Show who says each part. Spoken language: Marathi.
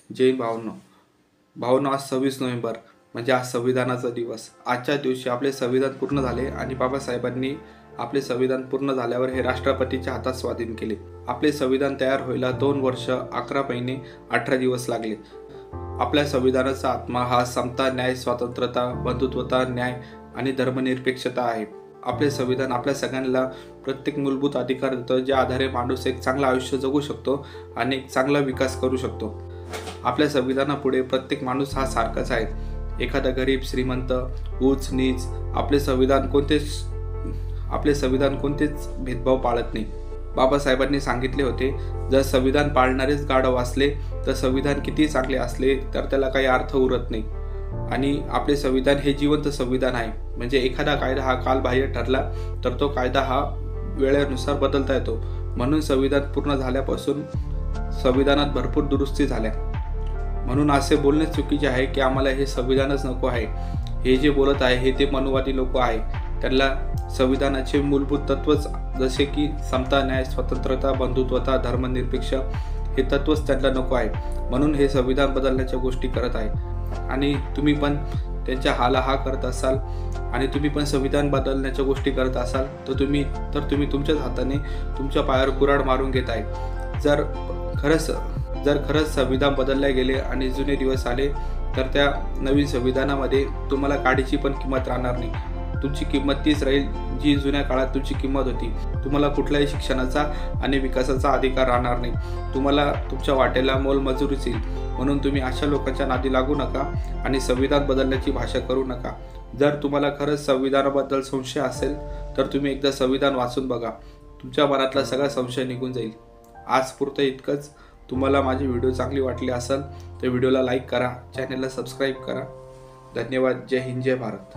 Speaker 1: जय भावनो आज 26 नोव्हेंबर म्हणजे आज संविधानाचा दिवस। आजच्या दिवशी आपले संविधान पूर्ण झाले आणि बाबासाहेबांनी आपले संविधान पूर्ण झाल्यावर हे राष्ट्रपतीच्या हातात स्वाधीन केले। आपले संविधान तयार व्हायला 2 वर्ष 11 महिने 18 दिवस लागले। आपल्या संविधानाचा आत्मा हा समता, न्याय, स्वातंत्र्यता, बंधुत्वता, न्याय आणि धर्मनिरपेक्षता आहे। आपले संविधान आपल्या सगळ्यांना प्रत्येक मूलभूत अधिकार देतं, ज्या आधारे माणूस एक चांगलं आयुष्य जगू शकतो आणि एक चांगला विकास करू शकतो। आपल्या संविधानापुढे प्रत्येक माणूस हा सारखाच आहे। एखादा गरीब, श्रीमंत, उच्च नीच, आपले संविधान कोणतेच भेदभाव पाळत नाही। बाबासाहेबांनी सांगितले होते, जर संविधान पाळणारेच गाढव असले तर संविधान किती चांगले असले तर त्याला काही अर्थ उरत नाही। आणि आपले संविधान हे जिवंत संविधान आहे, म्हणजे एखादा कायदा हा कालबाह्य ठरला तर तो कायदा हा वेळेनुसार बदलता येतो। म्हणून संविधान पूर्ण झाल्यापासून संविधानात भरपूर दुरुस्ती झाल्या। म्हणून असे बोलणे चुकीचे आहे की आम्हाला हे संविधानच नको आहे। हे जे बोलत आहे हे ते मनुवादी लोक आहे। त्यांना संविधानाचे मूलभूत तत्वच जसे की समता, न्याय, स्वतंत्रता, बंधुत्वता, धर्मनिरपेक्ष हे तत्वच त्यांना नको आहे। म्हणून हे संविधान बदलण्याच्या गोष्टी करत आहे। आणि तुम्ही पण त्यांच्या हा करत असाल आणि तुम्ही पण संविधान बदलण्याच्या गोष्टी करत असाल तर तुम्ही तुमच्याच हाताने तुमच्या पायावर कुऱ्हाड मारून घेत आहे। जर खरंच संविधान बदलले गेले आणि जुने दिवस आले तर त्या नवीन संविधानामध्ये तुम्हाला काडीची पण किंमत राहणार नाही। तुमची किंमत तीच राहील जी जुन्या काळात तुमची किंमत होती। तुम्हाला कुठल्याही शिक्षणाचा आणि विकासाचा अधिकार राहणार नाही। तुम्हाला तुमच्या वाटेला मोलमजुरीच येईल। म्हणून तुम्ही अशा लोकांच्या नादी लागू नका आणि संविधान बदलण्याची भाषा करू नका। जर तुम्हाला खरंच संविधानाबद्दल संशय असेल तर तुम्ही एकदा संविधान वाचून बघा, तुमच्या मनातला सगळा संशय निघून जाईल। आज पुरतं इतकंच। तुम्हाला माझी व्हिडिओ चांगली वाटली असेल तर व्हिडिओला लाईक करा, चॅनलला सबस्क्राईब करा। धन्यवाद। जय हिंद, जय भारत।